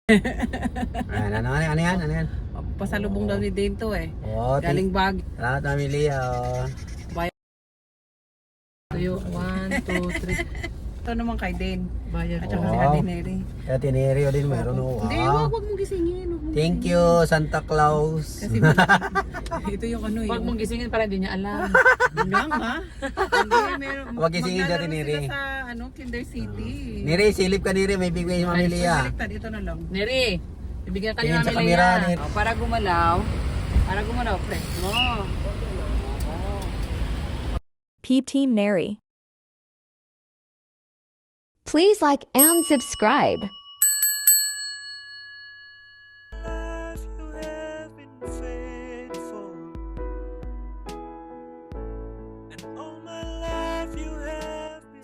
Ano yan? Pasalubong daw ni Dane to eh. Oh, Galing bag. Salamat pamilya. Tuyo, 1, 2, 3. Ito naman kay Dane. Bayad. At saka si Ate Neri. Kaya tinerio din meron. Hindi, Wow. wag mong gisingin. Thank you, Santa Claus. Kasi ito yung ano Pag mong gisingin para hindi niya alam. Lang ha? Hindi, meron. Wag gisingin dati, maglalaro Neri. sila sa Kinder City. Niri, silip ka Niri, may bigay sa pamilya. Baliktad, ito na lang. Neri, bibigyan ka Tingin niya sa namin camera, yan. Neri. Para gumalaw, press mo. P Team Neri. Please like and subscribe.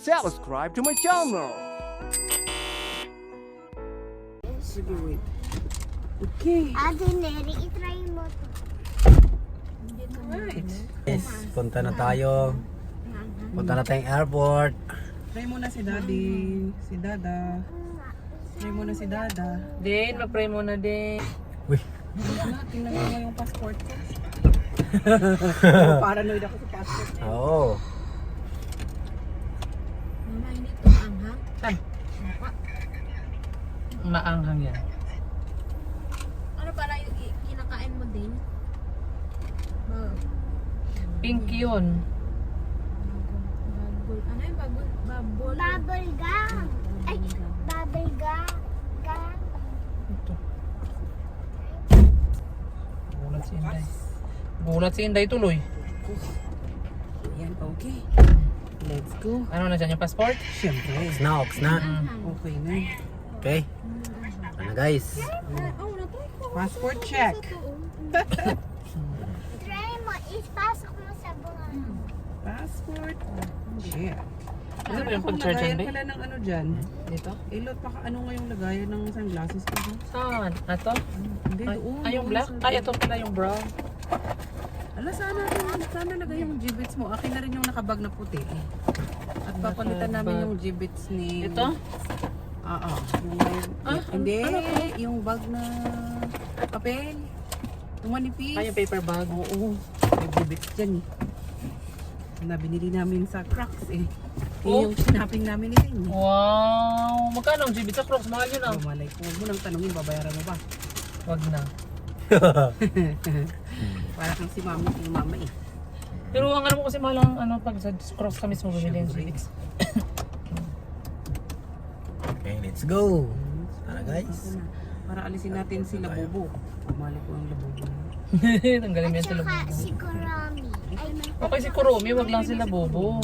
Subscribe to my channel. Sige, wait. Okay. Ate Neri, itry mo to. Right. Yes, punta na tayo. Punta na tayong airport. Try muna si Daddy. Si Dada. Try muna si Dada. Din, mag-pray muna din. Uy, Tingnan mo yung passport ko. Paranoid ako sa passport. oo. Mama, hindi to anghang. Saan? Maanghang yan. Ano para yung kinakain mo din? Pink yun. Ano yung babol? Bubble gum. Ay, bubble gum. Ito. Gulat si Inday. Gulat si Inday tuloy. Yan, okay. Let's go. Ano na dyan yung passport? Siyempre. Ox na. Okay na. Okay. Ano guys? Passport check. Try mo, ipasok mo sa bunga. Passport check. Ano ba yung Kung pag-charge lagayan yan, pala ng ano dyan. Dito? Ilot pa ano nga yung lagayan ng sunglasses ko dyan? Saan? Ato? Hindi, doon. Ay, yung black? Ay, ito pala yung brown. Ala, sana lagay yung G-Bits mo. Akin na rin yung nakabag na puti. At papalitan namin yung G-Bits ni... Ito? Oo. Yung hindi, ano to? yung bag na papel. Yung manipis. Ay, yung paper bag. Oo. May G-Bits dyan eh. Na binili namin sa Crocs eh. Oh. Yun yung sinapping namin ni Ling. Wow! Magkano ang GB sa Crocs? Mahal yun ah. Oh, malay ko. Huwag mo nang tanongin, babayaran mo ba? Wag na. Para kang si mama, yung mama eh. Pero ang alam mo kasi mahal ang ano, pag sa Crocs ka mismo bumili yung GB. Okay, let's go. Ano guys? Para alisin natin si Labubo. Mali ko ang Labubo. Tanggalin mo yan sila Saka bobo. si Kurami. Ay, Okay si Kurumi, wag lang sila bobo.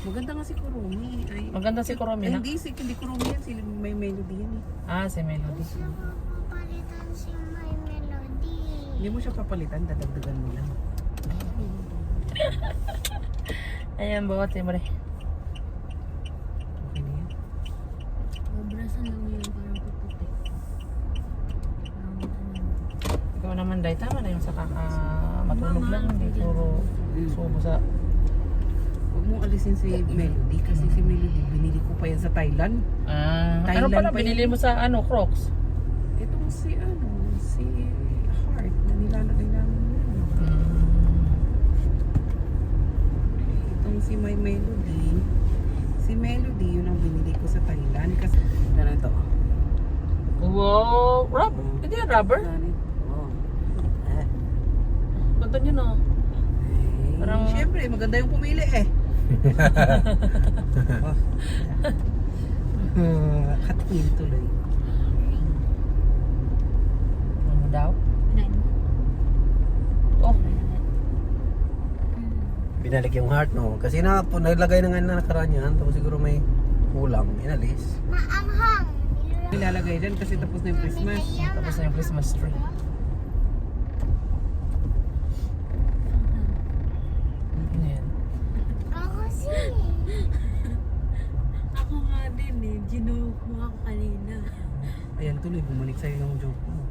Maganda nga si Kurumi. Ay, Maganda si Kurumi ay, na. hindi Kurumi yan. Sila may melody yan eh. Ah, si Melody. gusto ko papalitan si My Melody. Hindi mo siya papalitan, dadagdagan mo lang. Ayan, bawat mo rin. Okay na yan. Obrasan lang yun, parang puputi. Ikaw naman, Day, tama na yung sa matulog lang. Hindi puro subo sa... Huwag mo alisin si Melody kasi si Melody binili ko pa yan sa Thailand. Ano Thailand pala, pa binili mo sa ano, Crocs? Itong si Heart na nilalagay namin yan. Itong si My Melody. Si Melody yun ang binili ko sa Thailand kasi ganito. Wow! Rubber? Hindi yan rubber? Oh. Ganda nyo na. Parang- Siyempre, maganda yung pumili eh. Katwin tuloy. Ano daw? Pinain mo? Oh, Binalik yung heart no. Kasi naglagay na nga na nakaraan yan. Tapos siguro may kulang. Inalis. Maanghang. Nilalagay dyan kasi tapos na yung Christmas. tapos na yung Christmas tree. Ayan. Ako si. Ako nga din eh. Ginoke mo ako kanina. Ayan tuloy, bumalik sa'yo yung joke mo.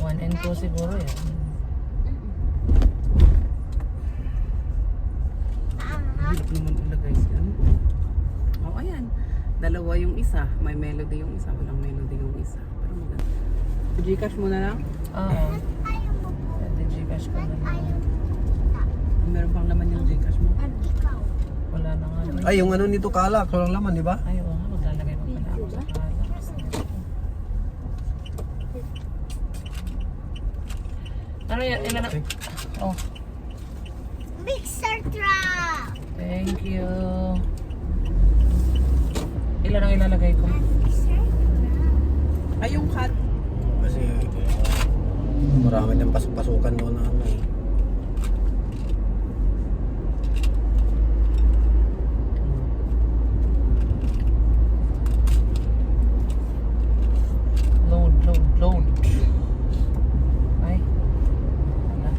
1 and 2 siguro yan. Maanghang. Hirap naman ilagay siya. Oh, ayan. Dalawa yung isa. May melody yung isa. Walang melody yung isa. Pero maganda. Gcash mo na lang? Oo. Ayaw mo po. Pwede Gcash ko na. Ayaw mo. Meron pang laman yung Gcash mo. At ikaw. Wala na nga. Ay, yung ano nito kalak, walang laman, di ba? Ay, oo. Maglalagay mo pala ako sa kala. Ano yan? Ilan na? Oh, Mixer truck. thank you. Ilan ang ilalagay ko? Mixer truck. Ay, yung cut. Kasi marami din pasok-pasukan doon na ano eh. Load, load, load. Ay. Wala.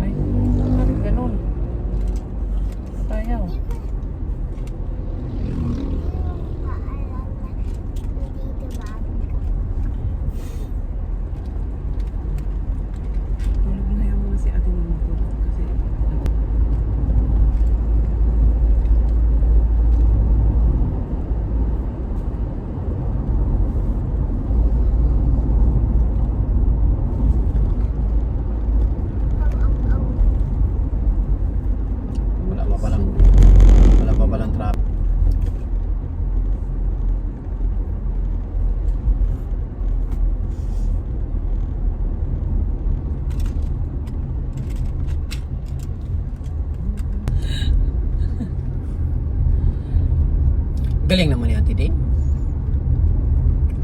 Ay, bakit ganun? Ayaw. Hindi mo pa alam na nandito ba ako? Tulog na yan muna si ate ng motor. Kasi Wala pa palang traffic. Galing naman ni Ate Din.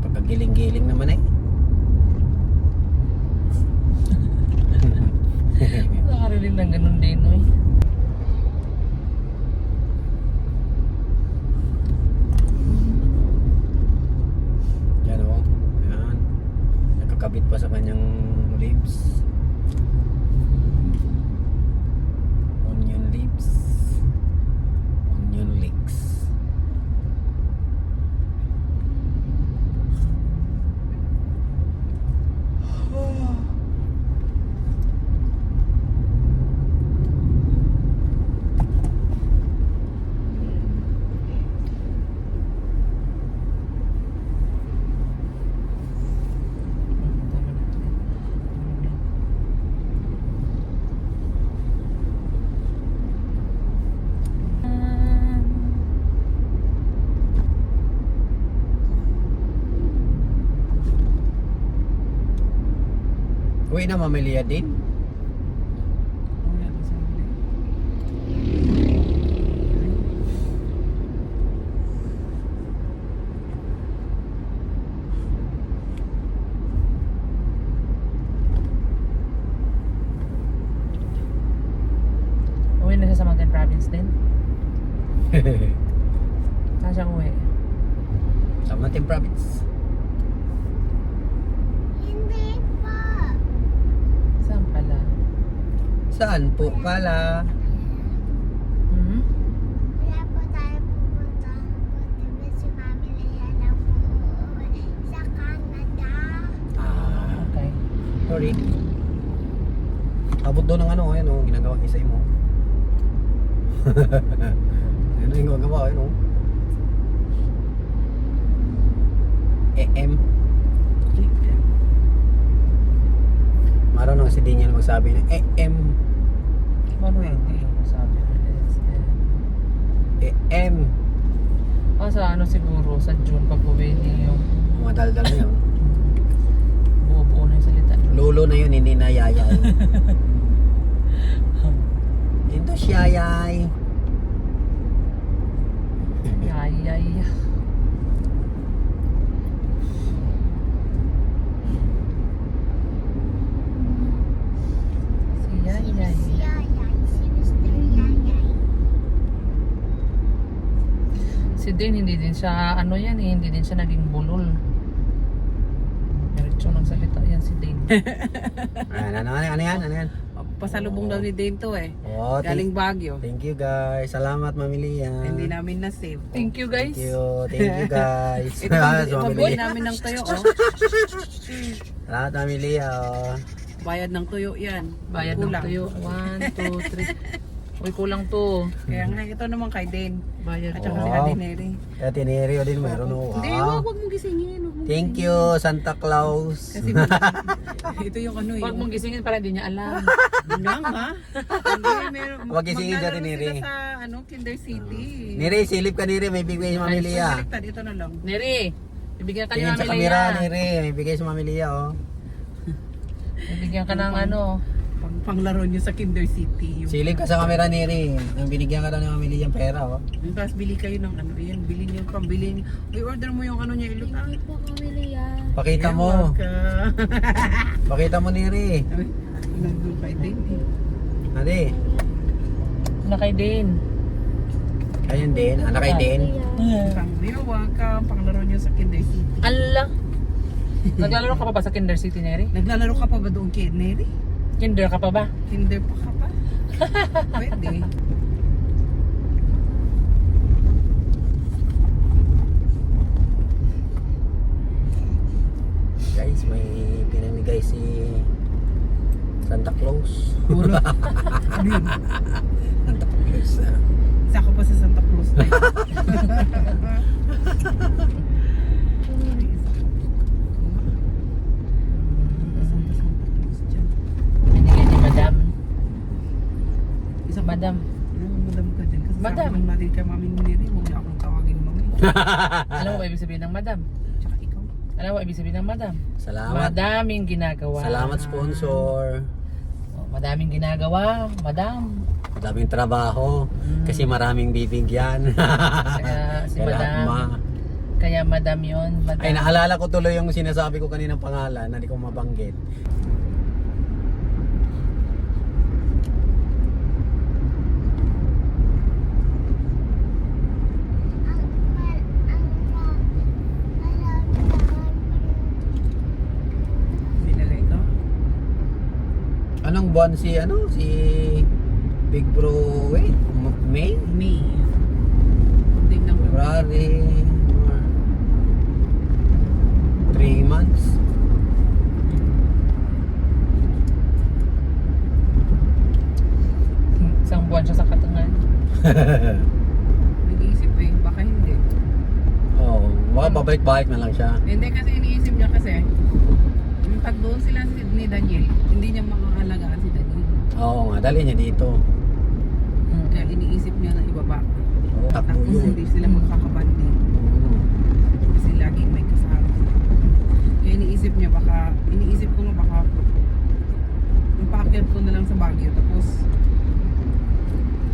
Pagkagiling-giling naman eh. Nakarinig lang ganun din, no? Yan o. Yan. Nakakabit pa sa kanyang lips. Onion lips. Onion leeks. Uwi na mamilya din. wala na sa huli. Uwi na siya sa Mountain Province din. Saan siya uwi? Sa Mountain Province. Hindi pa. Saan pala? Saan po pala? Hmm? Wala po tayo pupunta. Diba si Mami Lea lang po uuwi sa Canada. Ah, Okay. sorry. Abot doon ng ano, ayun o, ginagawa isa mo. Ayun yung ginagawa, ayun o. EM. Marunong si Daniel magsabi ng EM. Ano hindi yung masabi? EM. Sa ano siguro, sa June pag uwi niyo yung Madaldal na yun. buo-buo na yung salita. Lolo na yun, hindi na yayay. Ito siya yayay. Ay, ay. Si Yay, Yay. Si Yayay, si Mr. Yayay. Si Din, hindi din siya, ano yan eh, hindi din siya naging bulol. Diretso ng salita yan si Din. Ano yan? Ano yan? pasalubong daw ni Dane to eh. Oh, Galing Baguio. thank you guys. Salamat, Mami Lian. Hindi namin na-save. Thank you guys. Thank you guys. Ito pabili namin ng tuyo oh. Salamat, Mami Lian. Oh. Bayad ng tuyo yan. Bayad ng Kulang. tuyo. 1, 2, 3. Uy, kulang to. Kaya nga, ito naman kay Dane. Bayad. At saka si Wow. Ate Neri. Kaya tinerio din meron. Oh. Hindi, Wow. wag mong gisingin. Wag mong Thank gisingin. you, Santa Claus. Kasi ito yung ano Huwag mong gisingin para hindi niya alam. Lang ha? Hindi, meron. Wag gisingin dyan, maglalaro Neri. sila sa ano, Kinder City. Nire, silip ka Nire. May bigay si Mami Lia. Baliktad, ito na lang. Neri, bibigyan ka ni Tingin sa Mami camera, Lea. Nire. May bigay si Mami Lia, oh. Bibigyan ka ng ano. Panglaro nyo sa Kinder City. Yung, Silip ka sa camera, Nire. Nang binigyan ka daw ni Mami Lia ng pera, oh. yung tapos bili kayo ng ano, yan, bili nyo, pambili nyo. Uy, order mo yung ano niya, ilog. Hindi po pamili yan. Pakita mo. Pakita mo, Nire. Nandun kay Dane eh. Ate, Na kay Dane. ayun din. Anak kay din. You're welcome. Panglaro nyo sa Kinder City. Allah. Naglalaro ka pa ba sa Kinder City, Neri? Naglalaro ka pa ba doon kay Neri? Kinder ka pa ba? Kinder pa ka pa? Pwede. Guys, may pinamigay si Santa Claus. Wala. Ano yun? Santa Claus. Isa ka pa sa Santa Cruz na yun. Binigyan ni Madam. Isa Madam. Madam ka dyan. Kasi Madam. sabi natin kay Mami Neri, huwag niya akong tawagin Mami. Alam mo ba ibig sabihin ng Madam? Tsaka ikaw. Alam mo ba ibig sabihin ng Madam? Salamat. Madaming ginagawa. Salamat sponsor. Oh, madaming ginagawa, Madam. Daming trabaho. Kasi maraming bibigyan. Kaya si Kailangan Madam. Kaya Madam yun. Madam. Ay, naalala ko tuloy yung sinasabi ko kaninang pangalan na di ko mabanggit. Sinalay ko. Anong buwan si Big Bro, wait, May? May. Tingnan ko. February, 3 months. Isang buwan siya sa katangan. Nag-iisip eh, baka hindi. Oo, baka babalik-balik na lang siya. Hindi kasi iniisip niya kasi, yung tag doon sila ni Daniel, hindi niya makakalagaan si Daniel. Oo nga, dali niya dito. Kaya iniisip niya na ibaba. Oo, takbo Tapos yun. hindi sila magkakabanding. Mm. Kasi laging may kasama. Kaya iniisip niya iniisip ko nga baka yung paakyat ko na lang sa Baguio tapos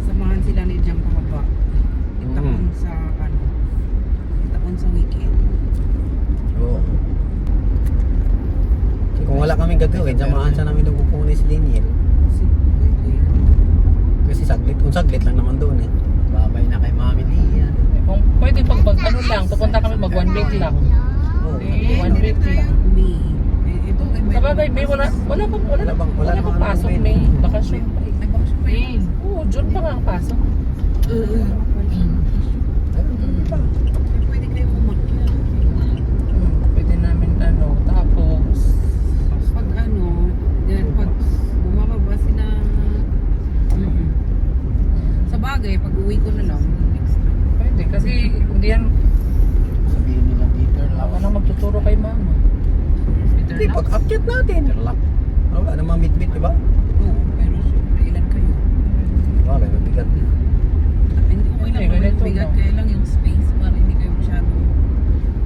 samahan sila ni Jam pababa. Itaon sa itaon sa weekend. Oo. Kung wala kaming gagawin, samahan siya namin ng kukunin si Daniel. Kasi kung saglit lang naman doon eh. Babay na kay Mami Lia. Kung pwede ano lang, pupunta kami mag 1 week lang. Oo. Eh, 1 week lang. May. Ito ay may. Sa bagay, May, wala pang pasok, May. Bakasyon pa eh. Ay, bakit siya pa yun? Oo, June pa nga ang pasok. Pwede kayo pumakyat. Pwede namin tapos Pag pag bumababa sila. Sa bagay, pag uwi ko na lang, next time. pwede kasi hindi yan, Sabihin nila Peter ako na magtuturo kay mama. Peter Hindi, Locke. pag-akyat natin. Wala namang meet-meet, di ba? Oo, pero syempre, ilan kayo? Wala, mabigat. Hindi, okay lang Hindi, ganito bigat, lang. kaya lang yung space para hindi kayo masyado.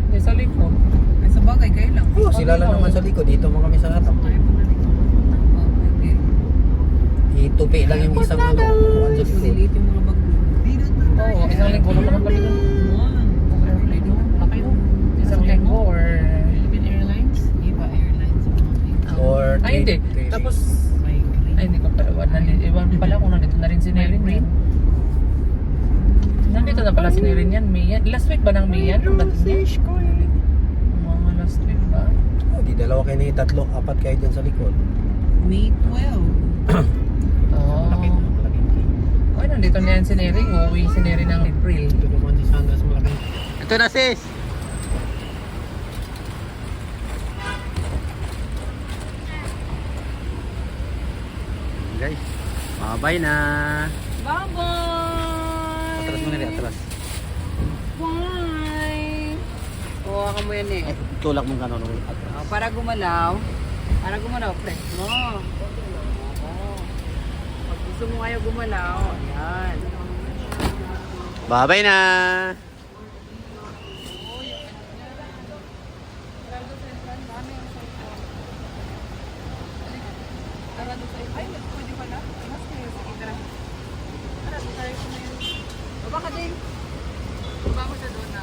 Hindi, sa likod. Ay, sa bagay, kayo lang. Oo, sila lang naman sa likod. Dito mo kami sa harap. Kaya mo na rin. Oo, pwede. Itupi lang yung isang upuan sa likod. Delete yung mga bag mo. Oo, isang linggo naman ang balik. Pwede mo. Isang linggo or... Philippine Airlines? Iba Airlines. Or Ay, hindi. Tapos, ay, hindi ko pala. Iwan pala kung nandito na rin si Nerin yan. Nandito na pala si Nerin yan, May yan. Last week ba ng May yan? Mga last week ba? Di dalawa kayo na tatlo, apat kayo dyan sa likod. May 12. nandito na yan si Neri. Uuwi si Neri ng April. Ito naman si Sandra sa malaki. Ito na sis! Guys, bye na. Bye-bye! Atras mo na rin, atras. Bye! Kuha ka mo yan eh. Tulak mong gano'n. Atras. Oh, para gumalaw. Para gumalaw, press mo. Oo. Pag gusto mo ayaw gumalaw, ayan. Bye na. Ay, pwede pala. Mas kayo. Sige, tara. Tara, tayo ko na yun. Baba ka din. Baba mo siya doon na.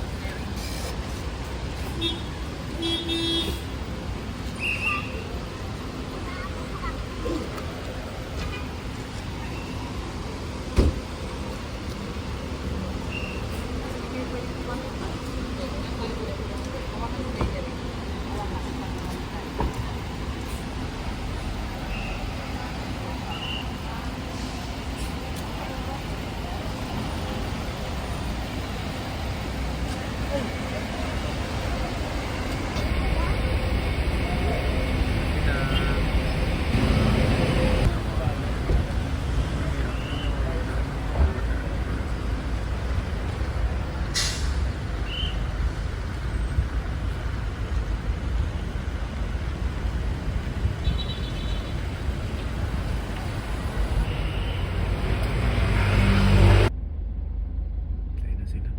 Kaya na sila.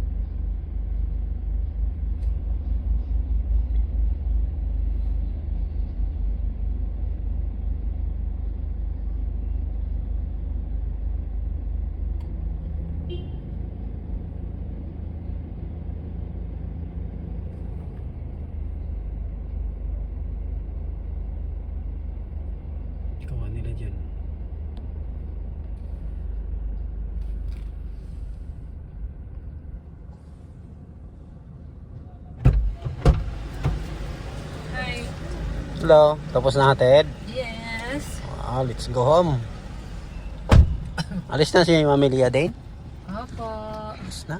Kawan nila dyan. Hi. Hello, tapos na hatid. Yes. Let's go home. Alis na si Mami Lia din. Opo. Alis na.